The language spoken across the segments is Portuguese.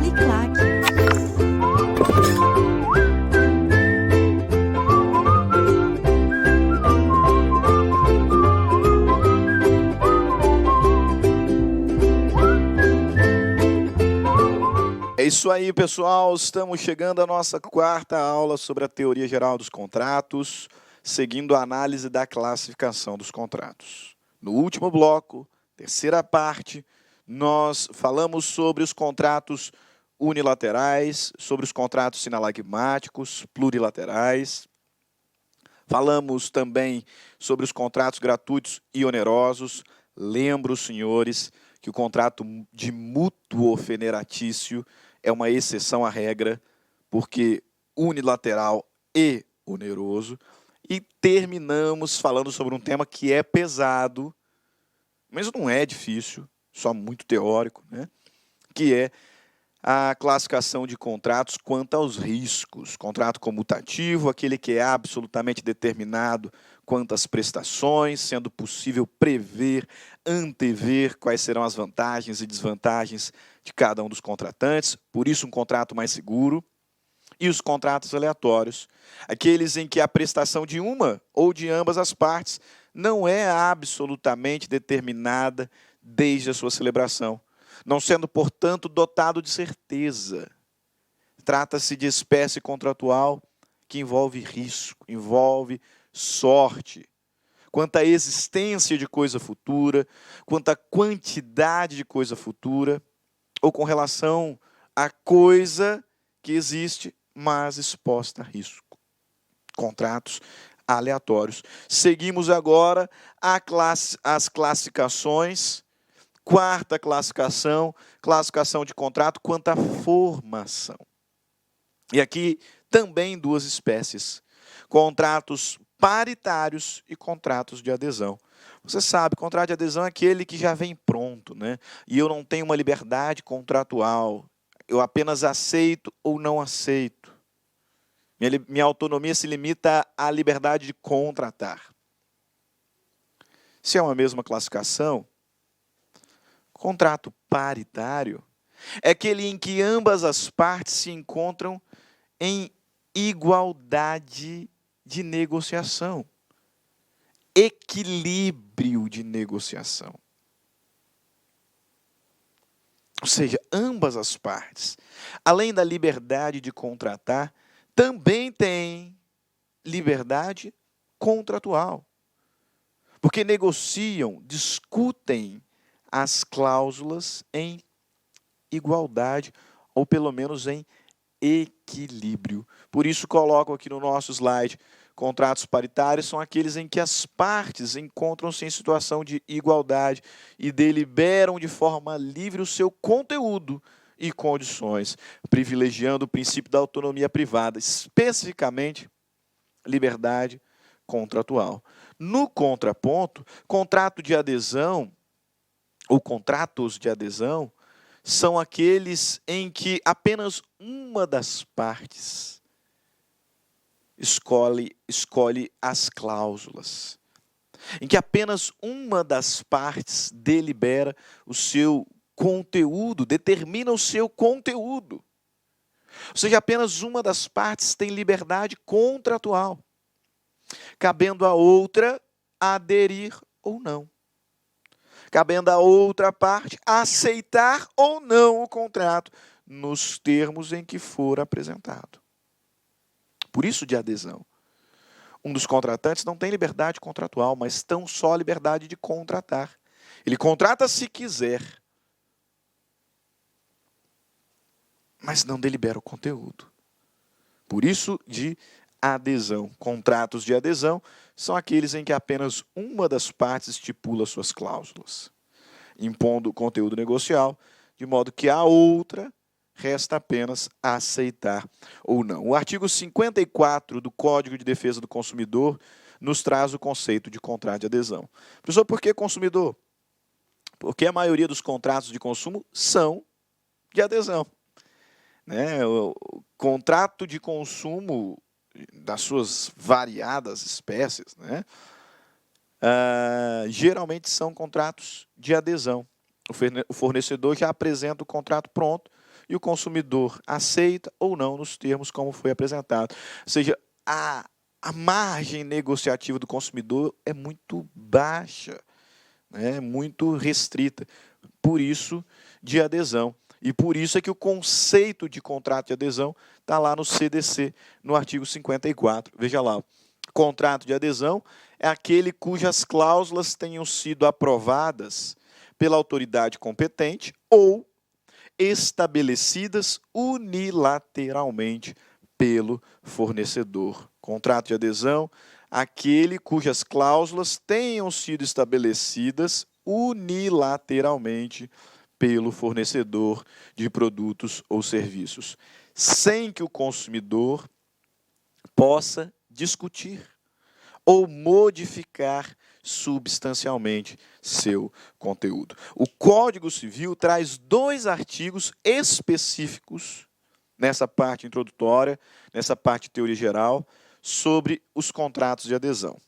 Uniclac. É isso aí, pessoal. Estamos chegando à nossa quarta aula sobre a teoria geral dos contratos, seguindo a análise da classificação dos contratos. No último bloco, terceira parte, nós falamos sobre os contratos unilaterais, sobre os contratos sinalagmáticos, plurilaterais. Falamos também sobre os contratos gratuitos e onerosos. Lembro, senhores, que o contrato de mútuo feneratício é uma exceção à regra, porque unilateral e oneroso. E terminamos falando sobre um tema que é pesado, mas não é difícil, só muito teórico, né? Que é a classificação de contratos quanto aos riscos. Contrato comutativo, aquele que é absolutamente determinado quanto às prestações, sendo possível prever, antever quais serão as vantagens e desvantagens de cada um dos contratantes, por isso um contrato mais seguro. E os contratos aleatórios, aqueles em que a prestação de uma ou de ambas as partes não é absolutamente determinada desde a sua celebração, não sendo, portanto, dotado de certeza. Trata-se de espécie contratual que envolve risco, envolve sorte, quanto à existência de coisa futura, quanto à quantidade de coisa futura, ou com relação à coisa que existe, mas exposta a risco. Contratos aleatórios. Seguimos agora as classificações. Quarta classificação, classificação de contrato quanto à formação. E aqui também duas espécies, contratos paritários e contratos de adesão. Você sabe, contrato de adesão é aquele que já vem pronto, né? E eu não tenho uma liberdade contratual, eu apenas aceito ou não aceito. Minha autonomia se limita à liberdade de contratar. Se é uma mesma classificação, contrato paritário é aquele em que ambas as partes se encontram em igualdade de negociação, equilíbrio de negociação. Ou seja, ambas as partes, além da liberdade de contratar, também têm liberdade contratual. Porque negociam, discutem as cláusulas em igualdade, ou pelo menos em equilíbrio. Por isso, coloco aqui no nosso slide, contratos paritários são aqueles em que as partes encontram-se em situação de igualdade e deliberam de forma livre o seu conteúdo e condições, privilegiando o princípio da autonomia privada, especificamente liberdade contratual. No contraponto, contrato de adesão ou contratos de adesão são aqueles em que apenas uma das partes escolhe as cláusulas, em que apenas uma das partes delibera o seu conteúdo, determina o seu conteúdo. Ou seja, apenas uma das partes tem liberdade contratual, cabendo a outra aderir ou não. Cabendo a outra parte aceitar ou não o contrato, nos termos em que for apresentado. Por isso, de adesão. Um dos contratantes não tem liberdade contratual, mas tão só liberdade de contratar. Ele contrata se quiser, mas não delibera o conteúdo. Por isso, de adesão. Contratos de adesão são aqueles em que apenas uma das partes estipula suas cláusulas, impondo o conteúdo negocial, de modo que a outra resta apenas aceitar ou não. O artigo 54 do Código de Defesa do Consumidor nos traz o conceito de contrato de adesão. Professor, por que consumidor? Porque a maioria dos contratos de consumo são de adesão. Né? O contrato de consumo das suas variadas espécies, né? Geralmente são contratos de adesão. O fornecedor já apresenta o contrato pronto e o consumidor aceita ou não nos termos como foi apresentado. Ou seja, a margem negociativa do consumidor é muito baixa, né? Muito restrita. Por isso, de adesão. E por isso é que o conceito de contrato de adesão está lá no CDC, no artigo 54. Veja lá, contrato de adesão é aquele cujas cláusulas tenham sido aprovadas pela autoridade competente ou estabelecidas unilateralmente pelo fornecedor. Contrato de adesão, aquele cujas cláusulas tenham sido estabelecidas unilateralmente pelo fornecedor de produtos ou serviços, sem que o consumidor possa discutir ou modificar substancialmente seu conteúdo. O Código Civil traz 2 artigos específicos nessa parte introdutória, nessa parte de teoria geral, sobre os contratos de adesão.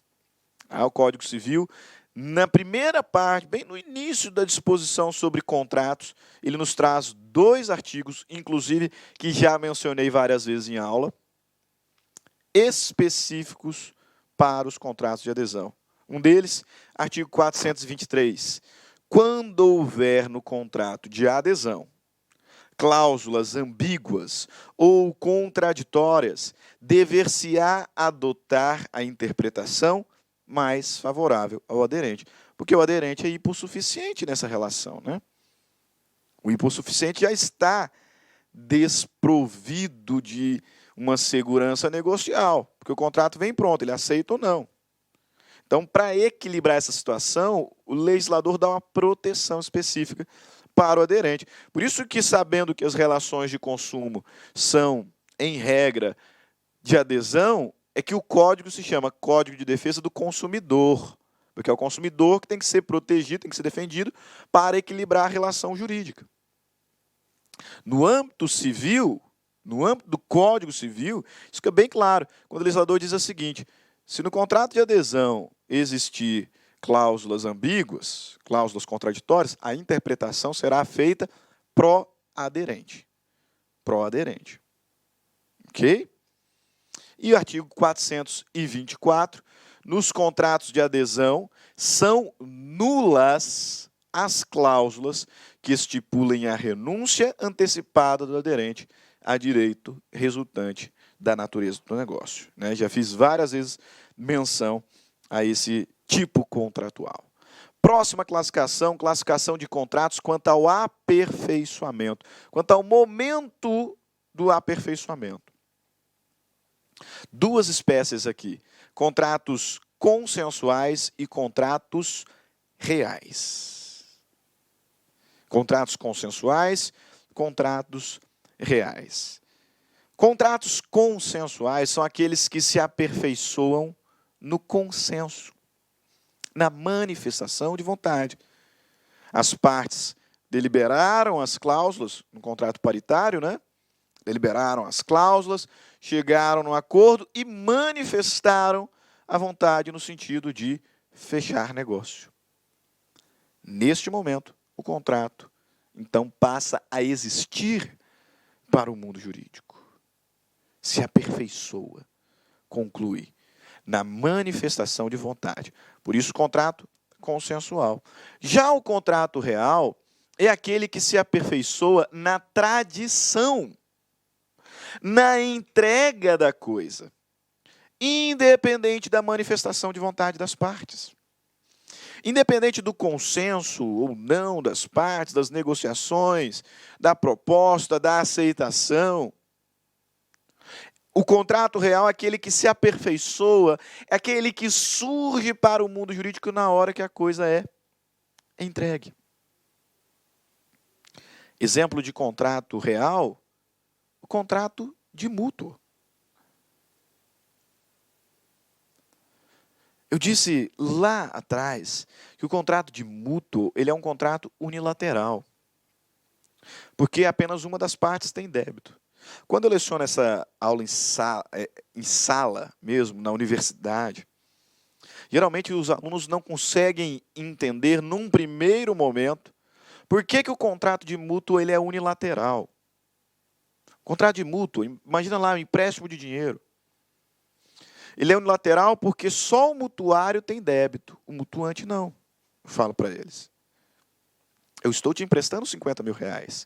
O Código Civil, na primeira parte, bem no início da disposição sobre contratos, ele nos traz 2 artigos, inclusive, que já mencionei várias vezes em aula, específicos para os contratos de adesão. Um deles, artigo 423. Quando houver no contrato de adesão cláusulas ambíguas ou contraditórias, dever-se-á adotar a interpretação mais favorável ao aderente. Porque o aderente é hipossuficiente nessa relação, né? O hipossuficiente já está desprovido de uma segurança negocial, porque o contrato vem pronto, ele aceita ou não. Então, para equilibrar essa situação, o legislador dá uma proteção específica para o aderente. Por isso que, sabendo que as relações de consumo são, em regra, de adesão, é que o código se chama Código de Defesa do Consumidor, porque é o consumidor que tem que ser protegido, tem que ser defendido para equilibrar a relação jurídica. No âmbito civil, no âmbito do Código Civil, isso fica bem claro, quando o legislador diz o seguinte: se no contrato de adesão existir cláusulas ambíguas, cláusulas contraditórias, a interpretação será feita pró-aderente. Pró-aderente. Ok? E o artigo 424, nos contratos de adesão, são nulas as cláusulas que estipulem a renúncia antecipada do aderente a direito resultante da natureza do negócio. Né? Já fiz várias vezes menção a esse tipo contratual. Próxima classificação, classificação de contratos quanto ao aperfeiçoamento, quanto ao momento do aperfeiçoamento. 2 espécies aqui, contratos consensuais e contratos reais. Contratos consensuais, contratos reais. Contratos consensuais são aqueles que se aperfeiçoam no consenso, na manifestação de vontade. As partes deliberaram as cláusulas, no contrato paritário, né? Deliberaram as cláusulas, chegaram no acordo e manifestaram a vontade no sentido de fechar negócio. Neste momento, o contrato, então, passa a existir para o mundo jurídico. Se aperfeiçoa, conclui, na manifestação de vontade. Por isso, o contrato consensual. Já o contrato real é aquele que se aperfeiçoa na tradição, na entrega da coisa, independente da manifestação de vontade das partes. Independente do consenso ou não das partes, das negociações, da proposta, da aceitação, o contrato real é aquele que se aperfeiçoa, é aquele que surge para o mundo jurídico na hora que a coisa é entregue. Exemplo de contrato real, o contrato de mútuo. Eu disse lá atrás que o contrato de mútuo ele é um contrato unilateral, porque apenas uma das partes tem débito. Quando eu leciono essa aula em sala mesmo, na universidade, geralmente os alunos não conseguem entender num primeiro momento por que o contrato de mútuo ele é unilateral. Contrato de mútuo, imagina lá um empréstimo de dinheiro. Ele é unilateral porque só o mutuário tem débito, o mutuante não. Eu falo para eles. Eu estou te emprestando 50 mil reais.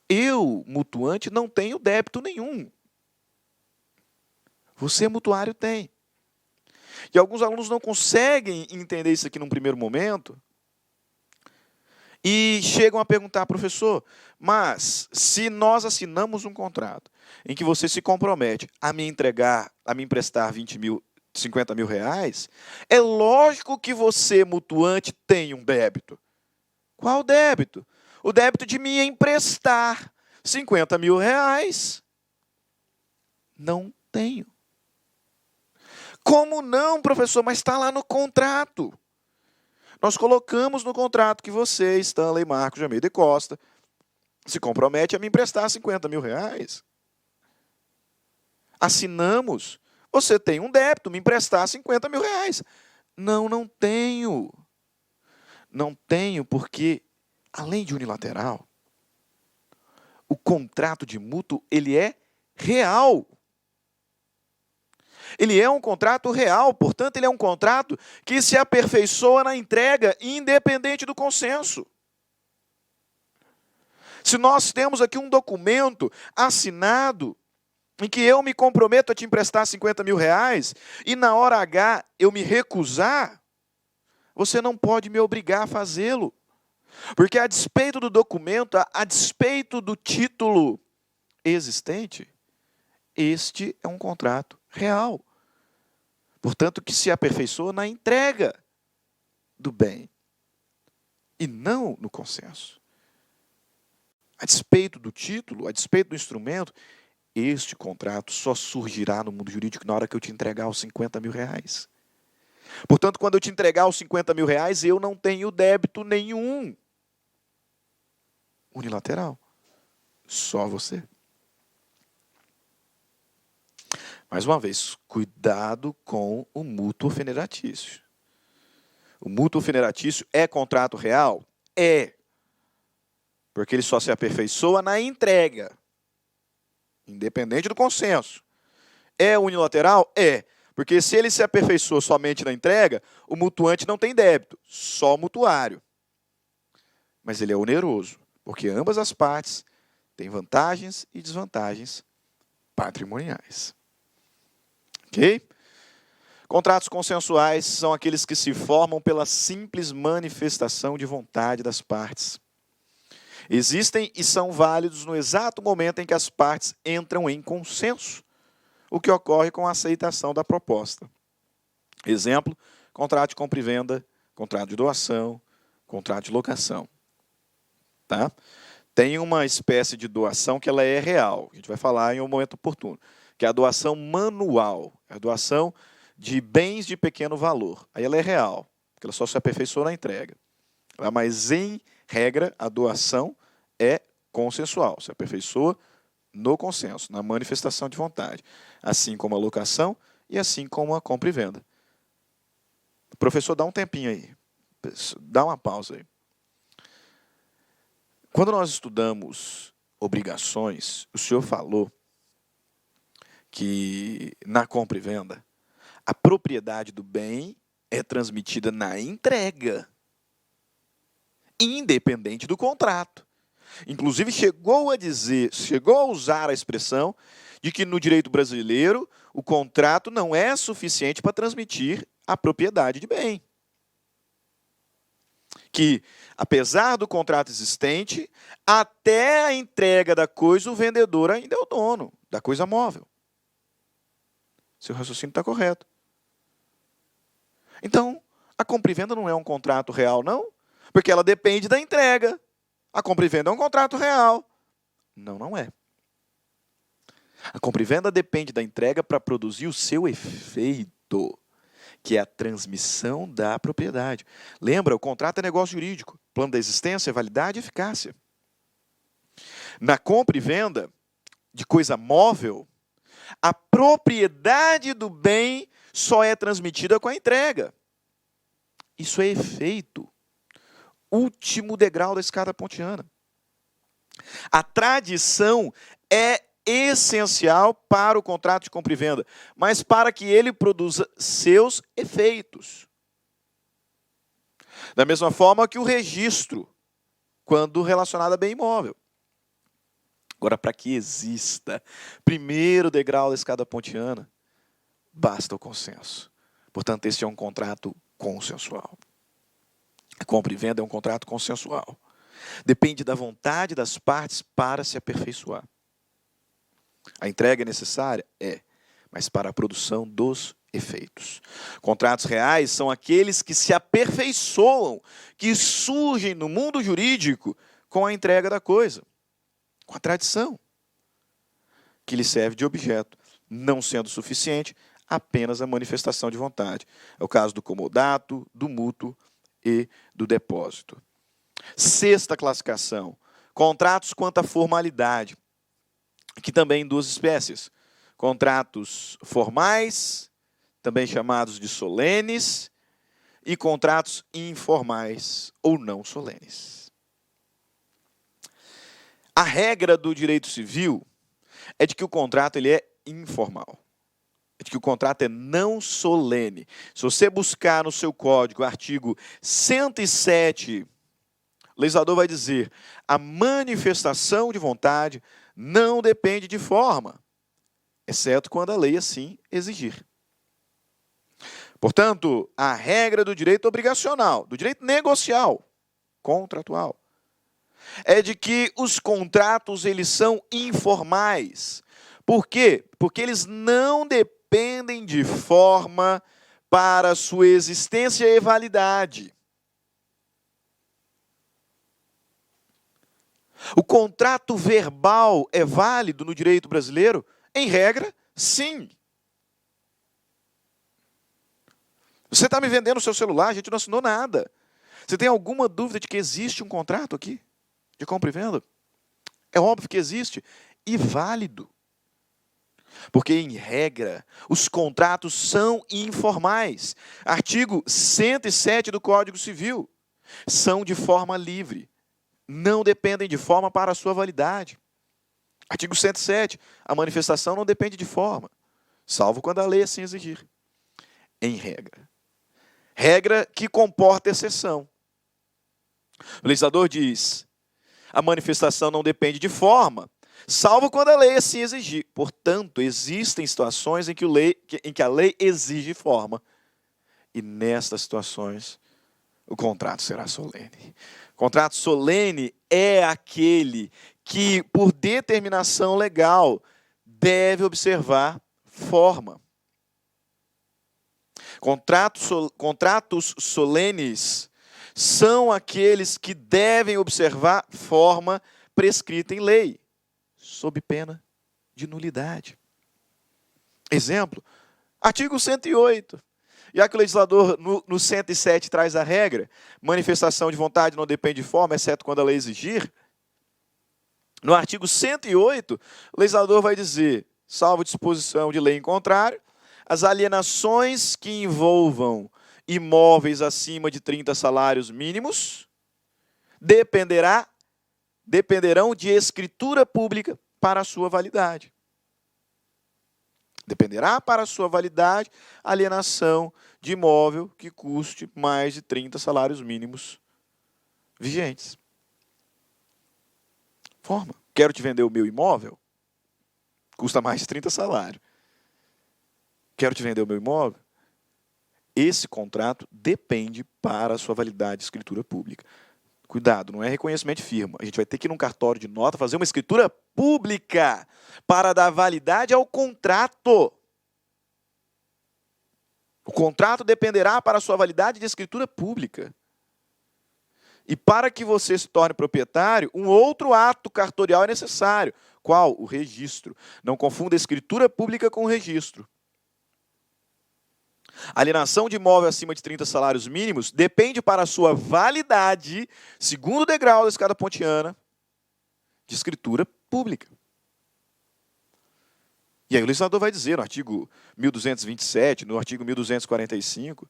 Eu, mutuante, não tenho débito nenhum. Você, mutuário, tem. E alguns alunos não conseguem entender isso aqui num primeiro momento e chegam a perguntar, professor, mas se nós assinamos um contrato em que você se compromete a me emprestar 50 mil reais, é lógico que você, mutuante, tem um débito. Qual débito? O débito de me emprestar 50 mil reais. Não tenho. Como não, professor? Mas está lá no contrato. Nós colocamos no contrato que você, Stanley Marcos de Almeida e Costa, se compromete a me emprestar 50 mil reais. Assinamos. Você tem um débito, me emprestar 50 mil reais. Não, não tenho. Não tenho porque, além de unilateral, o contrato de mútuo, ele é real. Ele é um contrato real, portanto, ele é um contrato que se aperfeiçoa na entrega, independente do consenso. Se nós temos aqui um documento assinado, em que eu me comprometo a te emprestar 50 mil reais, e na hora H eu me recusar, você não pode me obrigar a fazê-lo. Porque a despeito do documento, a despeito do título existente, este é um contrato real. Portanto, que se aperfeiçoa na entrega do bem e não no consenso. A despeito do título, a despeito do instrumento, este contrato só surgirá no mundo jurídico na hora que eu te entregar os 50 mil reais. Portanto, quando eu te entregar os 50 mil reais, eu não tenho débito nenhum. Unilateral. Só você. Mais uma vez, cuidado com o mútuo feneratício. O mútuo feneratício é contrato real? É. Porque ele só se aperfeiçoa na entrega. Independente do consenso. É unilateral? É. Porque se ele se aperfeiçoa somente na entrega, o mutuante não tem débito, só o mutuário. Mas ele é oneroso, porque ambas as partes têm vantagens e desvantagens patrimoniais. Ok? Contratos consensuais são aqueles que se formam pela simples manifestação de vontade das partes. Existem e são válidos no exato momento em que as partes entram em consenso, o que ocorre com a aceitação da proposta. Exemplo, contrato de compra e venda, contrato de doação, contrato de locação. Tá? Tem uma espécie de doação que ela é real, a gente vai falar em um momento oportuno, que é a doação manual, é a doação de bens de pequeno valor. Aí ela é real, porque ela só se aperfeiçoa na entrega. Mas, em regra, a doação é consensual, se aperfeiçoa no consenso, na manifestação de vontade. Assim como a locação e assim como a compra e venda. Professor, dá um tempinho aí. Dá uma pausa aí. Quando nós estudamos obrigações, o senhor falou que na compra e venda, a propriedade do bem é transmitida na entrega, independente do contrato. Inclusive chegou a usar a expressão de que no direito brasileiro o contrato não é suficiente para transmitir a propriedade de bem. Que, apesar do contrato existente, até a entrega da coisa, o vendedor ainda é o dono da coisa móvel. Seu raciocínio está correto. Então, a compra e venda não é um contrato real, não? Porque ela depende da entrega. A compra e venda é um contrato real. Não, não é. A compra e venda depende da entrega para produzir o seu efeito, que é a transmissão da propriedade. Lembra, o contrato é negócio jurídico. Plano da existência, validade e eficácia. Na compra e venda de coisa móvel, a propriedade do bem só é transmitida com a entrega. Isso é efeito. Último degrau da escada pontiana. A tradição é essencial para o contrato de compra e venda, mas para que ele produza seus efeitos. Da mesma forma que o registro, quando relacionado a bem imóvel. Agora, para que exista primeiro degrau da escada pontiana, basta o consenso. Portanto, este é um contrato consensual. A compra e venda é um contrato consensual. Depende da vontade das partes para se aperfeiçoar. A entrega é necessária? É, mas para a produção dos efeitos. Contratos reais são aqueles que se aperfeiçoam, que surgem no mundo jurídico com a entrega da coisa, com a tradição, que lhe serve de objeto, não sendo suficiente apenas a manifestação de vontade. É o caso do comodato, do mútuo e do depósito. Sexta classificação, contratos quanto à formalidade, que também em duas espécies. Contratos formais, também chamados de solenes, e contratos informais ou não solenes. A regra do direito civil é de que o contrato ele é informal. É de que o contrato é não solene. Se você buscar no seu código o artigo 107, o legislador vai dizer: a manifestação de vontade não depende de forma, exceto quando a lei assim exigir. Portanto, a regra do direito obrigacional, do direito negocial, contratual, é de que os contratos eles são informais. Por quê? Porque eles não dependem de forma para sua existência e validade. O contrato verbal é válido no direito brasileiro? Em regra, sim. Você está me vendendo o seu celular, a gente não assinou nada. Você tem alguma dúvida de que existe um contrato aqui? De compra e venda? É óbvio que existe. E válido. Porque, em regra, os contratos são informais. Artigo 107 do Código Civil. São de forma livre. Não dependem de forma para a sua validade. Artigo 107. A manifestação não depende de forma, salvo quando a lei assim exigir. Em regra. Regra que comporta exceção. O legislador diz: a manifestação não depende de forma, salvo quando a lei assim exigir. Portanto, existem situações em que a lei exige forma. E nestas situações, o contrato será solene. O contrato solene é aquele que, por determinação legal, deve observar forma. Contratos solenes são aqueles que devem observar forma prescrita em lei, sob pena de nulidade. Exemplo, artigo 108. Já que o legislador no 107 traz a regra, manifestação de vontade não depende de forma, exceto quando a lei exigir. No artigo 108, o legislador vai dizer, salvo disposição de lei em contrário, as alienações que envolvam imóveis acima de 30 salários mínimos dependerão de escritura pública para a sua validade. Dependerá para a sua validade a alienação de imóvel que custe mais de 30 salários mínimos vigentes. Forma. Quero te vender o meu imóvel? Custa mais de 30 salários. Quero te vender o meu imóvel? Esse contrato depende para a sua validade de escritura pública. Cuidado, não é reconhecimento de firma. A gente vai ter que ir num cartório de nota fazer uma escritura pública para dar validade ao contrato. O contrato dependerá para a sua validade de escritura pública. E para que você se torne proprietário, um outro ato cartorial é necessário. Qual? O registro. Não confunda escritura pública com registro. A alienação de imóvel acima de 30 salários mínimos depende para a sua validade, segundo degrau da escada pontiana, de escritura pública. E aí o legislador vai dizer no artigo 1227, no artigo 1245,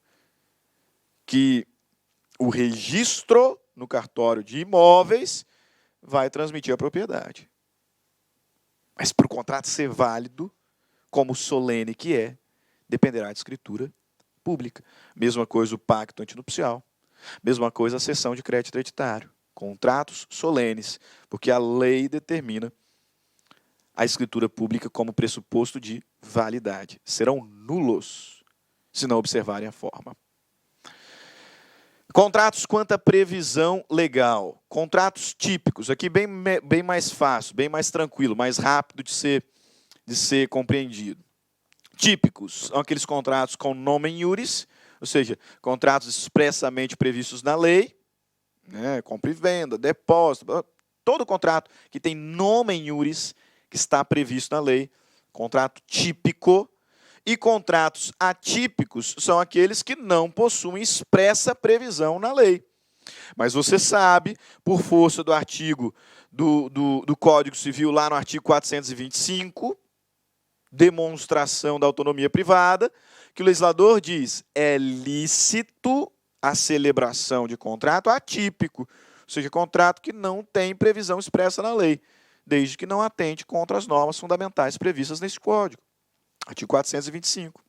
que o registro no cartório de imóveis vai transmitir a propriedade. Mas para o contrato ser válido, como solene que é, dependerá de escritura pública. Mesma coisa o pacto antinupcial. Mesma coisa a cessão de crédito hereditário. Contratos solenes, porque a lei determina a escritura pública como pressuposto de validade. Serão nulos se não observarem a forma. Contratos quanto à previsão legal. Contratos típicos. Aqui bem mais fácil, bem mais tranquilo, mais rápido de ser compreendido. Típicos são aqueles contratos com nomen iuris, ou seja, contratos expressamente previstos na lei, né, compra e venda, depósito, todo contrato que tem nomen iuris, que está previsto na lei, contrato típico. E contratos atípicos são aqueles que não possuem expressa previsão na lei. Mas você sabe, por força do artigo do Código Civil, lá no artigo 425, demonstração da autonomia privada, que o legislador diz, é lícito a celebração de contrato atípico, ou seja, contrato que não tem previsão expressa na lei, desde que não atente contra as normas fundamentais previstas nesse Código. Artigo 425.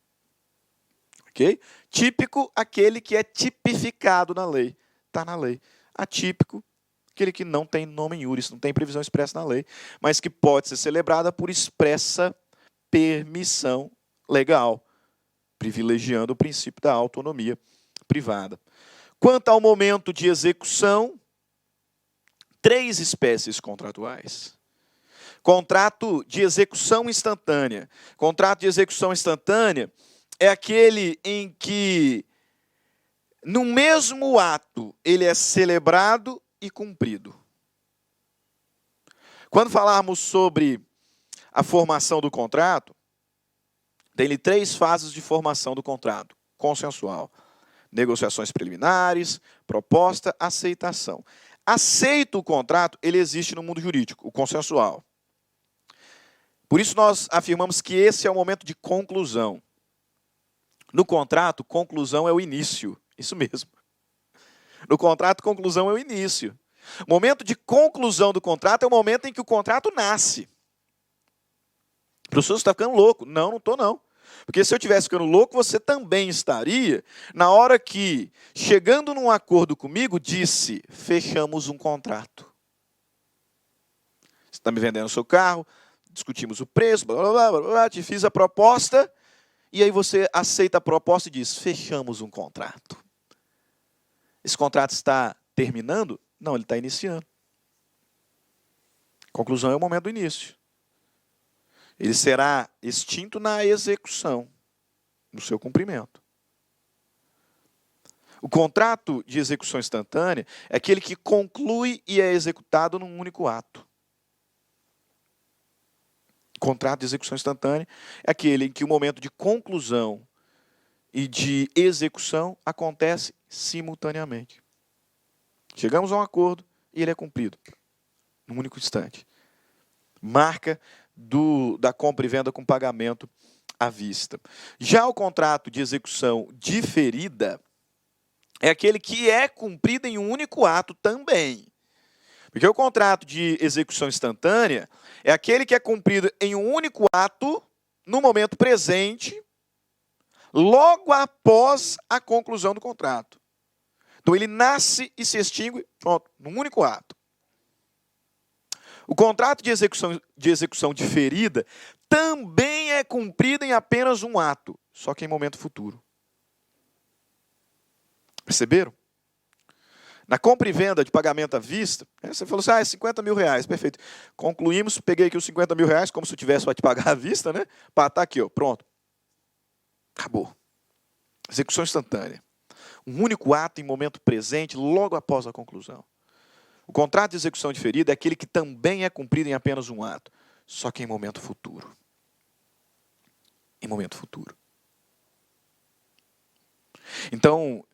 Ok? Típico, aquele que é tipificado na lei. Está na lei. Atípico, aquele que não tem nomen iuris, não tem previsão expressa na lei, mas que pode ser celebrada por expressa permissão legal, privilegiando o princípio da autonomia privada. Quanto ao momento de execução, 3 espécies contratuais. Contrato de execução instantânea. Contrato de execução instantânea é aquele em que, no mesmo ato, ele é celebrado e cumprido. Quando falarmos sobre a formação do contrato, tem 3 fases de formação do contrato consensual. Negociações preliminares, proposta, aceitação. Aceito o contrato, ele existe no mundo jurídico, o consensual. Por isso nós afirmamos que esse é o momento de conclusão. No contrato, conclusão é o início. Isso mesmo. No contrato, conclusão é o início. O momento de conclusão do contrato é o momento em que o contrato nasce. Professor, você está ficando louco. Não estou não. Porque se eu estivesse ficando louco, você também estaria na hora que, chegando num acordo comigo, disse, fechamos um contrato. Você está me vendendo o seu carro, discutimos o preço, blá, blá, blá, blá, te fiz a proposta, e aí você aceita a proposta e diz, fechamos um contrato. Esse contrato está terminando? Não, ele está iniciando. Conclusão é o momento do início. Ele será extinto na execução, no seu cumprimento. O contrato de execução instantânea é aquele que conclui e é executado num único ato. Contrato de execução instantânea é aquele em que o momento de conclusão e de execução acontece simultaneamente. Chegamos a um acordo e ele é cumprido num único instante. Marca da compra e venda com pagamento à vista. Já o contrato de execução diferida é aquele que é cumprido em um único ato também. Porque o contrato de execução instantânea é aquele que é cumprido em um único ato, no momento presente, logo após a conclusão do contrato. Então ele nasce e se extingue, pronto, num único ato. O contrato de execução diferida também é cumprido em apenas um ato, só que em momento futuro. Perceberam? Na compra e venda de pagamento à vista, você falou assim, é 50 mil reais, perfeito. Concluímos, peguei aqui os 50 mil reais, como se eu tivesse para te pagar à vista, né? Pá, tá aqui, ó, pronto. Acabou. Execução instantânea. Um único ato em momento presente, logo após a conclusão. O contrato de execução diferida é aquele que também é cumprido em apenas um ato, só que em momento futuro. Em momento futuro. Então,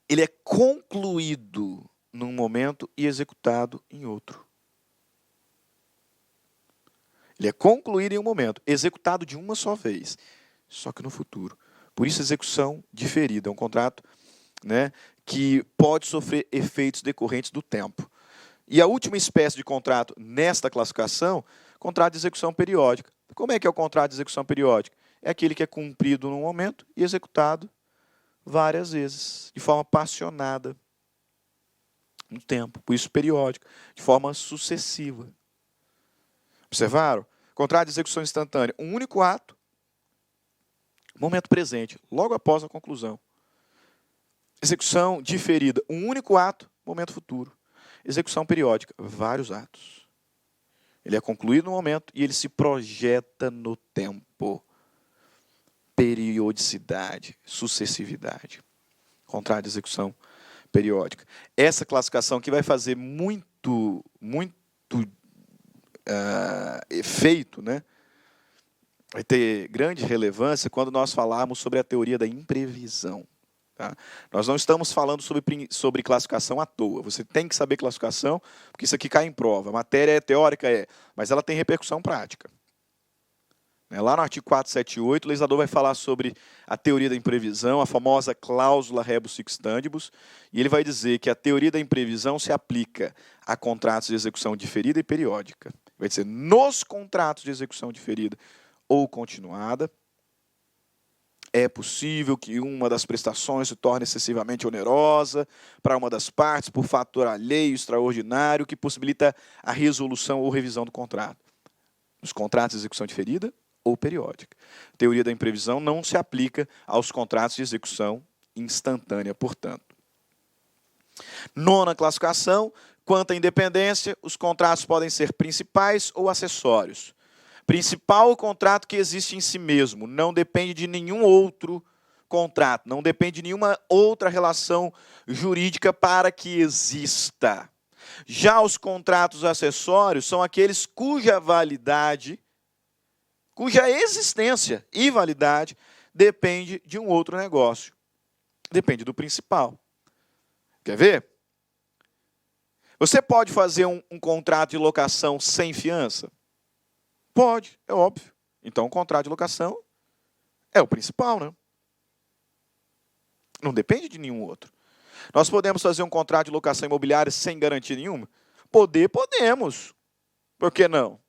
ele é concluído num momento e executado em outro. Ele é concluído em um momento, executado de uma só vez, só que no futuro. Por isso, execução diferida. É um contrato, né, que pode sofrer efeitos decorrentes do tempo. E a última espécie de contrato nesta classificação, contrato de execução periódica. Como é que é o contrato de execução periódica? É aquele que é cumprido num momento e executado várias vezes, de forma passionada, no tempo, por isso periódico, de forma sucessiva. Observaram? Contrato de execução instantânea, um único ato, momento presente, logo após a conclusão. Execução diferida, um único ato, momento futuro. Execução periódica, vários atos. Ele é concluído no momento e ele se projeta no tempo. Periodicidade, sucessividade. Contrato de execução periódica. Essa classificação que vai fazer muito efeito, né? Vai ter grande relevância quando nós falarmos sobre a teoria da imprevisão. Tá? Nós não estamos falando sobre classificação à toa. Você tem que saber classificação, porque isso aqui cai em prova. A matéria é teórica, mas ela tem repercussão prática. Lá no artigo 478, o legislador vai falar sobre a teoria da imprevisão, a famosa cláusula rebus sic stantibus, e ele vai dizer que a teoria da imprevisão se aplica a contratos de execução diferida e periódica. Vai dizer, nos contratos de execução diferida ou continuada, é possível que uma das prestações se torne excessivamente onerosa para uma das partes por fator alheio extraordinário que possibilita a resolução ou revisão do contrato. Nos contratos de execução diferida ou periódica. A teoria da imprevisão não se aplica aos contratos de execução instantânea, portanto. Nona classificação, quanto à independência, os contratos podem ser principais ou acessórios. Principal, o contrato que existe em si mesmo, não depende de nenhum outro contrato, não depende de nenhuma outra relação jurídica para que exista. Já os contratos acessórios são aqueles cuja validade, cuja existência e validade depende de um outro negócio. Depende do principal. Quer ver? Você pode fazer um contrato de locação sem fiança? Pode, é óbvio. Então, o contrato de locação é o principal, né? Não depende de nenhum outro. Nós podemos fazer um contrato de locação imobiliária sem garantia nenhuma? Podemos. Por que não?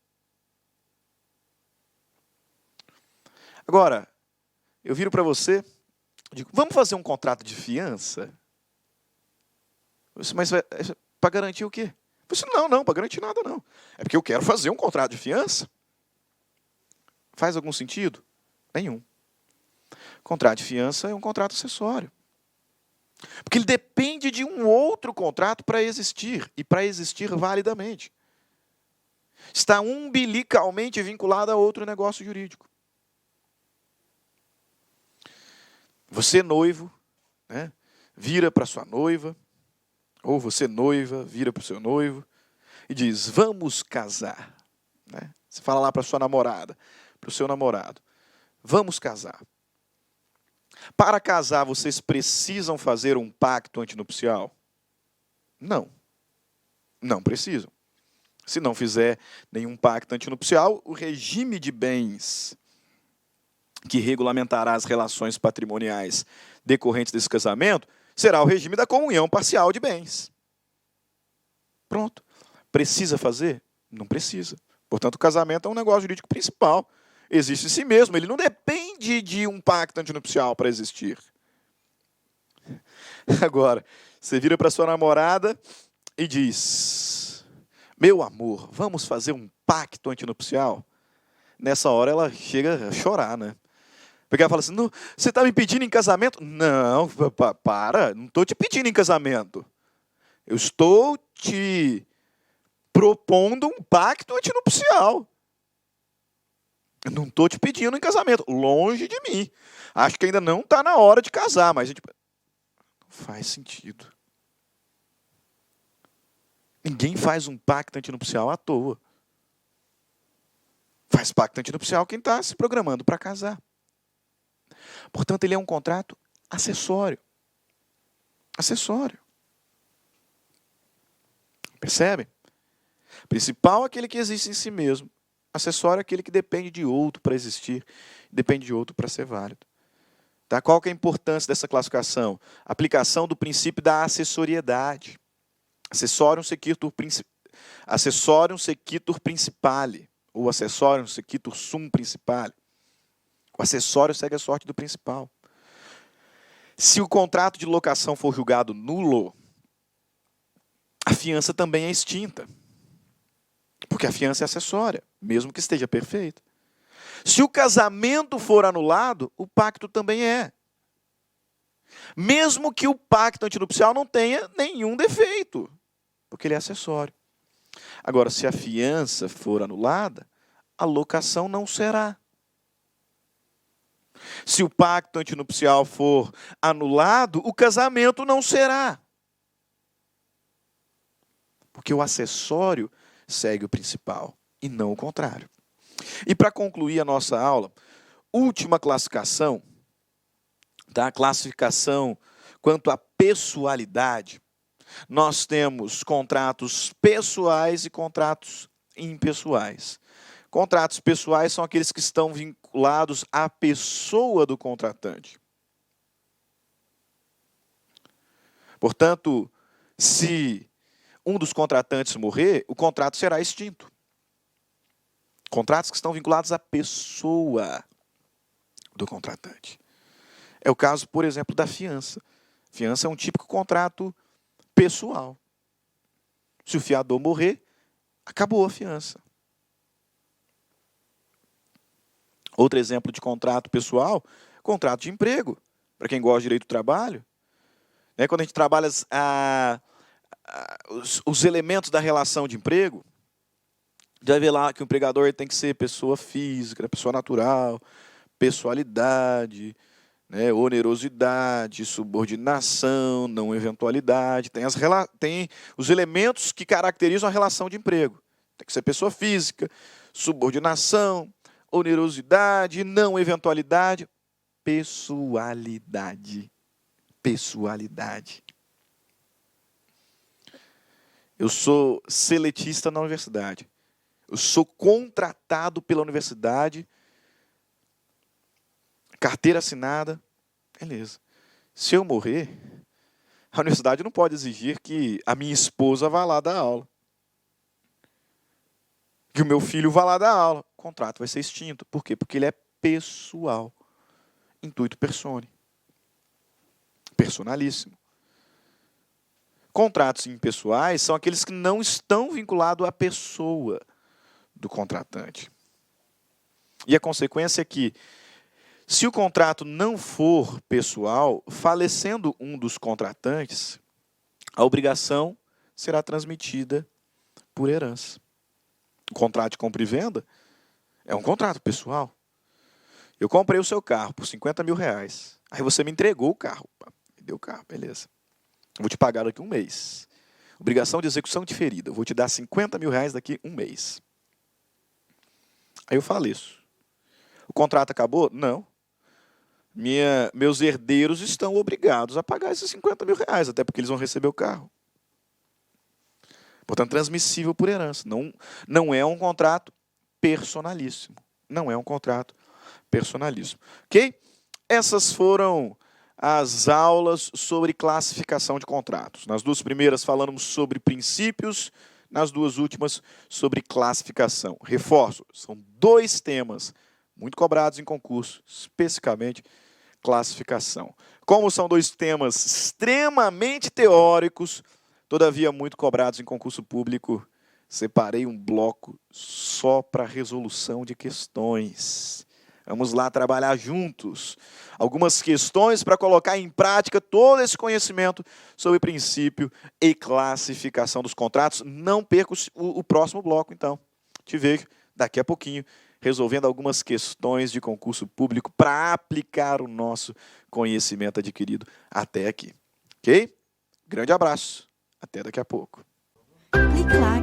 Agora, eu viro para você, digo, vamos fazer um contrato de fiança? Mas para garantir o quê? Você, não, para garantir nada não. É porque eu quero fazer um contrato de fiança. Faz algum sentido? Nenhum. Contrato de fiança é um contrato acessório. Porque ele depende de um outro contrato para existir, e para existir validamente. Está umbilicalmente vinculado a outro negócio jurídico. Você, noivo, né, vira para sua noiva, ou você, noiva, vira para o seu noivo, e diz, vamos casar. Né? Você fala lá para sua namorada, para o seu namorado, vamos casar. Para casar, vocês precisam fazer um pacto antinupcial? Não. Não precisam. Se não fizer nenhum pacto antinupcial, o regime de bens que regulamentará as relações patrimoniais decorrentes desse casamento será o regime da comunhão parcial de bens. Pronto. Precisa fazer? Não precisa. Portanto, o casamento é um negócio jurídico principal. Existe em si mesmo. Ele não depende de um pacto antinupcial para existir. Agora, você vira para sua namorada e diz, meu amor, vamos fazer um pacto antinupcial? Nessa hora ela chega a chorar, né? Porque ela fala assim, você está me pedindo em casamento? Não, para, não estou te pedindo em casamento. Eu estou te propondo um pacto antinupcial. Eu não estou te pedindo em casamento, longe de mim. Acho que ainda não está na hora de casar, mas a gente... Não faz sentido. Ninguém faz um pacto antinupcial à toa. Faz pacto antinupcial quem está se programando para casar. Portanto, ele é um contrato acessório. Acessório. Percebe? Principal é aquele que existe em si mesmo. Acessório é aquele que depende de outro para existir, depende de outro para ser válido. Tá? Qual que é a importância dessa classificação? Aplicação do princípio da acessoriedade. Acessorium sequitur Accessorium sequitur principale, ou accessorium sequitur sum principale. O acessório segue a sorte do principal. Se o contrato de locação for julgado nulo, a fiança também é extinta. Porque a fiança é acessória, mesmo que esteja perfeita. Se o casamento for anulado, o pacto também é. Mesmo que o pacto antinupcial não tenha nenhum defeito, porque ele é acessório. Agora, se a fiança for anulada, a locação não será. Se o pacto antinupcial for anulado, o casamento não será. Porque o acessório segue o principal e não o contrário. E para concluir a nossa aula, última classificação, tá? Classificação quanto à pessoalidade. Nós temos contratos pessoais e contratos impessoais. Contratos pessoais são aqueles que estão vinculados à pessoa do contratante. Portanto, se um dos contratantes morrer, o contrato será extinto. Contratos que estão vinculados à pessoa do contratante. É o caso, por exemplo, da fiança. Fiança é um típico contrato pessoal. Se o fiador morrer, acabou a fiança. Outro exemplo de contrato pessoal, contrato de emprego. Para quem gosta de direito do trabalho. Quando a gente trabalha os elementos da relação de emprego, já vê lá que o empregador tem que ser pessoa física, pessoa natural, pessoalidade, onerosidade, subordinação, não eventualidade. Tem os elementos que caracterizam a relação de emprego. Tem que ser pessoa física, subordinação, onerosidade, não eventualidade, pessoalidade. Pessoalidade. Eu sou seletista na universidade. Eu sou contratado pela universidade, carteira assinada, beleza. Se eu morrer, a universidade não pode exigir que a minha esposa vá lá dar aula. Que o meu filho vá lá dar aula. O contrato vai ser extinto. Por quê? Porque ele é pessoal. Intuito persone. Personalíssimo. Contratos impessoais são aqueles que não estão vinculados à pessoa do contratante. E a consequência é que, se o contrato não for pessoal, falecendo um dos contratantes, a obrigação será transmitida por herança. O contrato de compra e venda é um contrato pessoal. Eu comprei o seu carro por 50 mil reais. Aí você me entregou o carro. Me deu o carro, beleza. Eu vou te pagar daqui a um mês. Obrigação de execução diferida. Eu vou te dar 50 mil reais daqui a um mês. Aí eu faleço. O contrato acabou? Não. Meus herdeiros estão obrigados a pagar esses 50 mil reais, até porque eles vão receber o carro. Portanto, transmissível por herança. Não é um contrato personalíssimo. Não é um contrato personalíssimo. Ok? Essas foram as aulas sobre classificação de contratos. Nas duas primeiras falamos sobre princípios, nas duas últimas sobre classificação. Reforço, são dois temas muito cobrados em concurso, especificamente classificação. Como são dois temas extremamente teóricos, todavia muito cobrados em concurso público, separei um bloco só para resolução de questões. Vamos lá trabalhar juntos algumas questões para colocar em prática todo esse conhecimento sobre princípio e classificação dos contratos. Não perca o próximo bloco, então. Te vejo daqui a pouquinho, resolvendo algumas questões de concurso público para aplicar o nosso conhecimento adquirido até aqui. Ok? Grande abraço. Até daqui a pouco. Clique lá.